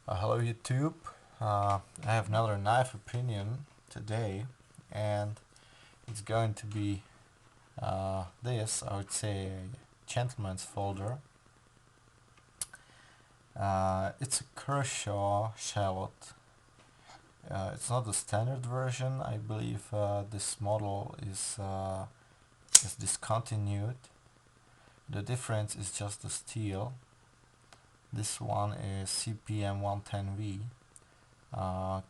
Hello YouTube. I have another knife opinion today, and it's going to be this, I would say, a gentleman's folder. It's a Kershaw shallot. It's not the standard version. I believe this model is discontinued. The difference is just the steel. This one is CPM 110V,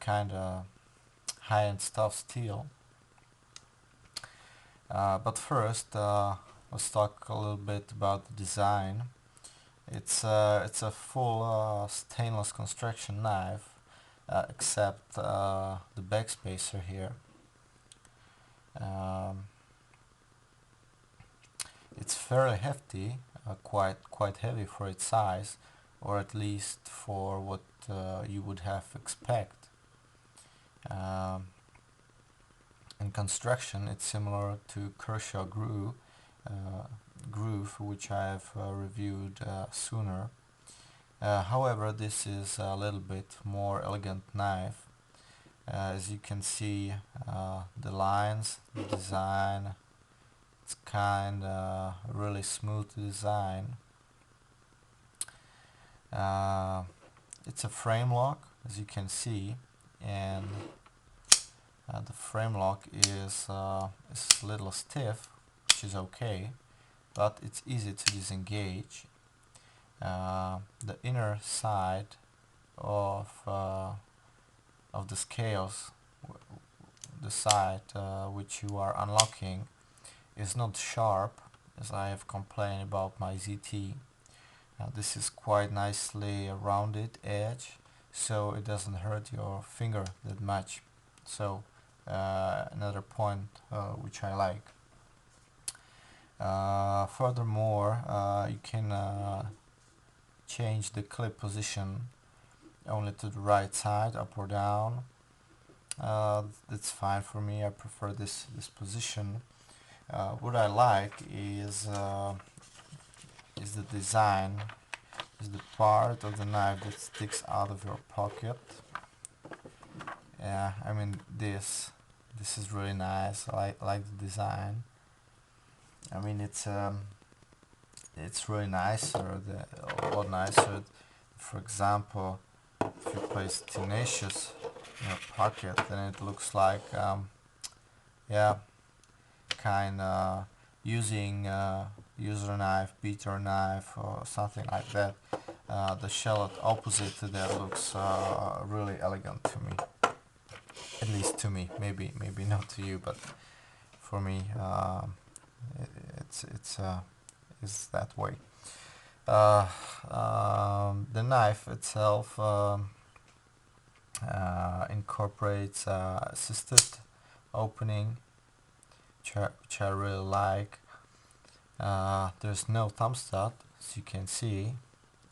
kinda high-end stuff steel. But first, let's talk a little bit about the design. It's a full stainless construction knife, except the backspacer here. Um, it's fairly hefty, quite heavy for its size, or at least for what you would have expect. Um, in construction, it's similar to Kershaw groove, which I have reviewed sooner. However, this is a little bit more elegant knife. As you can see, the lines, the design, it's kind of really smooth design. Uh, it's a frame lock, as you can see, and the frame lock is a little stiff, which is okay, but it's easy to disengage. The inner side of the scales, the side which you are unlocking, is not sharp, as I have complained about my ZT. This is quite nicely a rounded edge, so it doesn't hurt your finger that much. So another point which I like. Furthermore, you can change the clip position only to the right side, up or down. That's fine for me. I prefer this position. What I like is the design, is the part of the knife that sticks out of your pocket. Yeah, I mean this is really nice. I like the design. I mean it's really nicer, a lot nicer. For example, if you place tenacious in your pocket, then it looks like yeah, kind of using user knife, beater knife, or something like that. The shallot opposite to that looks really elegant to me, at least to me. Maybe not to you, but for me, it's that way. The knife itself incorporates assisted opening, which I really like. There's no thumb stud, as you can see.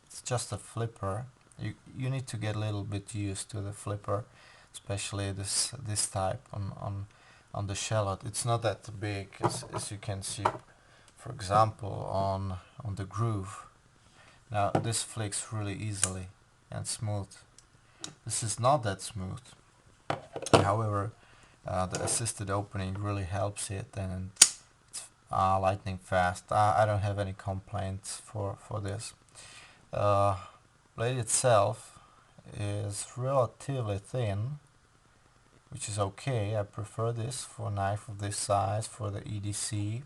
It's just a flipper. You need to get a little bit used to the flipper, especially this type on the shallot. It's not that big, as you can see. For example, on the groove. Now this flicks really easily and smooth. This is not that smooth. However, the assisted opening really helps it, and it's lightning fast. I don't have any complaints for this. Blade itself is relatively thin, which is okay. I prefer this for a knife of this size for the EDC.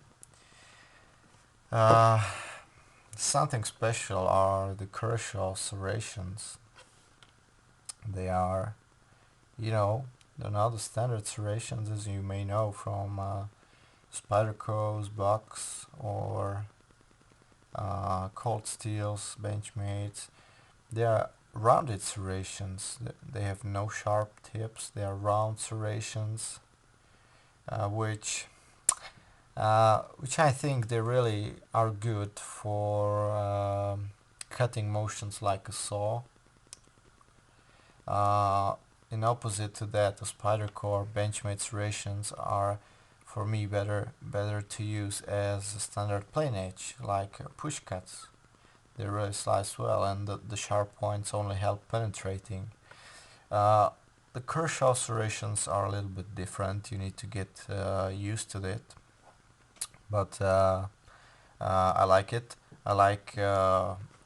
Something special are the Kershaw serrations. They are, they're not the standard serrations, as you may know from Spyderco's, Bucks, or Cold Steel's, Benchmade's. They are rounded serrations. They have no sharp tips. They are round serrations, which I think they really are good for cutting motions like a saw. In opposite to that, the Spyderco Benchmade serrations are, for me, better to use as a standard plane edge, like push cuts. They really slice well, and the sharp points only help penetrating. Uh, the kershaw serrations are a little bit different. You need to get used to it, but I like it. I like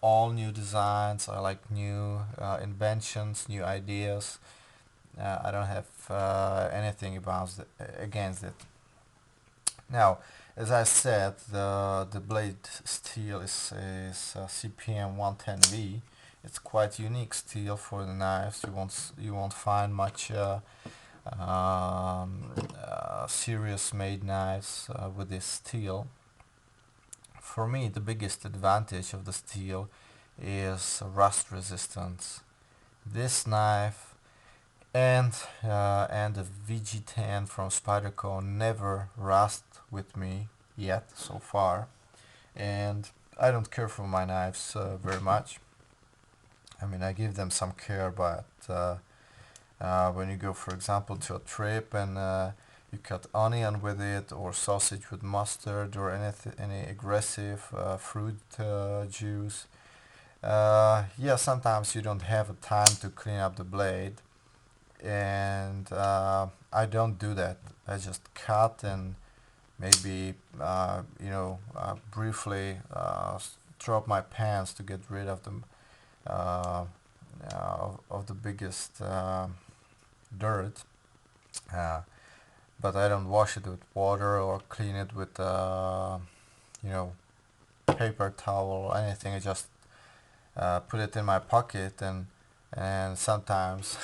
all new designs. I like new inventions, new ideas. I don't have anything against it. Now, as I said, the blade steel is CPM 110V. It's quite unique steel for the knives. You won't find much serious made knives with this steel. For me, the biggest advantage of the steel is rust resistance. This knife and the VG10 from Spyderco never rust with me yet so far, and I don't care for my knives very much. I mean, I give them some care, but when you go, for example, to a trip and you cut onion with it, or sausage with mustard, or any aggressive fruit juice, yeah, sometimes you don't have a time to clean up the blade, and I don't do that. I just cut and maybe briefly drop my pants to get rid of uh, of the biggest dirt. Uh, but I don't wash it with water or clean it with you know paper towel or anything. I just put it in my pocket, and sometimes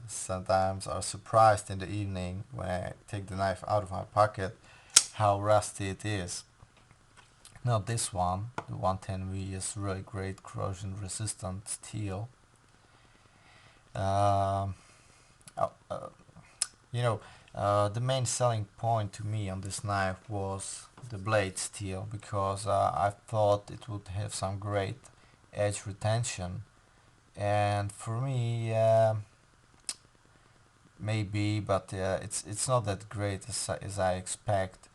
sometimes are surprised in the evening when I take the knife out of my pocket how rusty it is. Now this one, the 110V, is really great corrosion resistant steel. Um, uh, uh, you know, the main selling point to me on this knife was the blade steel, because I thought it would have some great edge retention, and for me maybe, but it's not that great as I expect.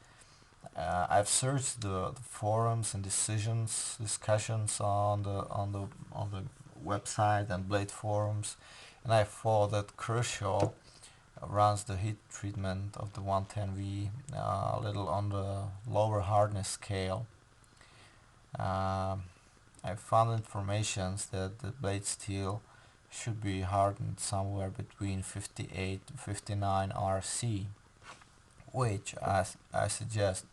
I've searched the forums and discussions on the website and blade forums, and I thought that Kershaw runs the heat treatment of the 110V a little on the lower hardness scale. Um, I found informations that the blade steel should be hardened somewhere between 58 to 59 RC, which I suggest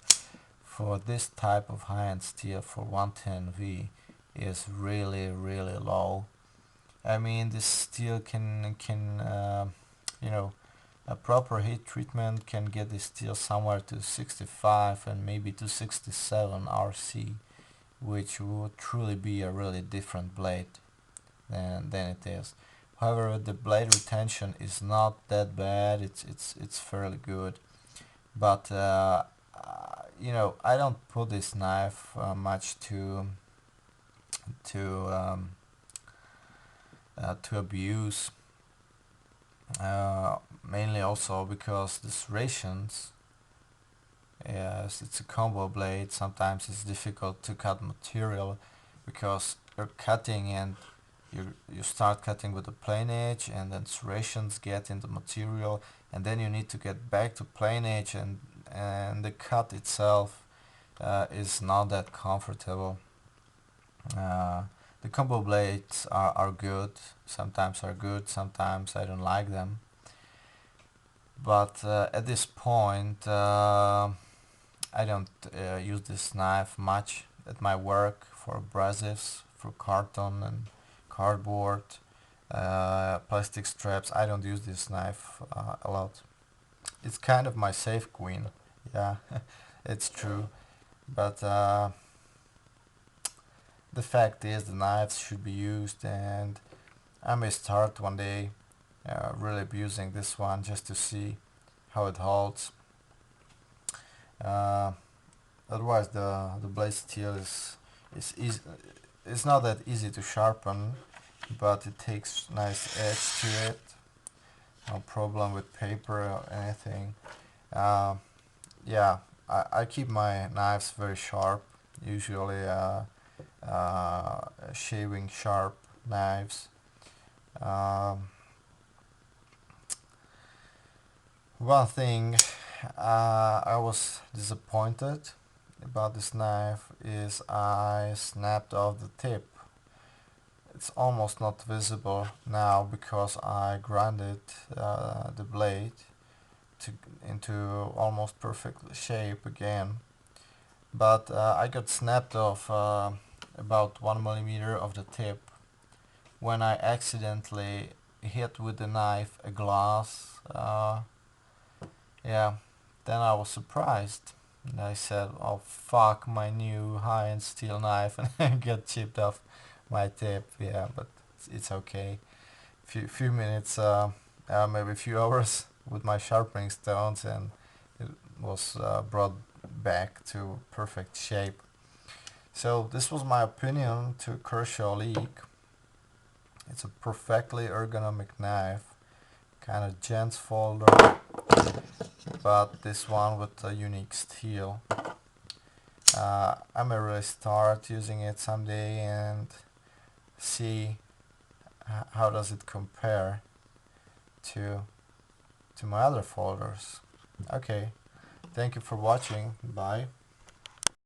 for this type of high-end steel for 110V is really really low. I mean, this steel can you know a proper heat treatment can get this steel somewhere to 65 and maybe to 67 RC, which would truly be a really different blade than it is. However, the blade retention is not that bad. It's fairly good, but I don't put this knife much to to abuse. Mainly also because the serrations, yes, it's a combo blade. Sometimes it's difficult to cut material because you're cutting and you start cutting with a plain edge, and then serrations get in the material, and then you need to get back to plain edge, and the cut itself is not that comfortable. Uh, the combo blades are good. Sometimes are good. Sometimes I don't like them. But at this point, I don't use this knife much at my work for abrasives, for carton and cardboard, plastic straps. I don't use this knife a lot. It's kind of my safe queen. Yeah, it's true. But the fact is, the knives should be used, and I may start one day really abusing this one just to see how it holds. Uh, Otherwise, the blade steel is easy. It's not that easy to sharpen, but it takes nice edge to it. No problem with paper or anything. Uh, yeah, I keep my knives very sharp. Usually, shaving sharp knives. Um, One thing I was disappointed about this knife is I snapped off the tip. It's almost not visible now because I grinded the blade to, into almost perfect shape again. But I got snapped off about 1 millimeter of the tip when I accidentally hit with the knife a glass. Yeah, then I was surprised. And I said, "Oh fuck, my new high-end steel knife," and I got chipped off my tip. Yeah, but it's okay. Few minutes, maybe a few hours with my sharpening stones, and it was brought back to perfect shape. So this was my opinion to Kershaw League. It's a perfectly ergonomic knife, kind of gents folder, but this one with a unique steel. I may really start using it someday and see how does it compare to my other folders. Okay, thank you for watching. Bye.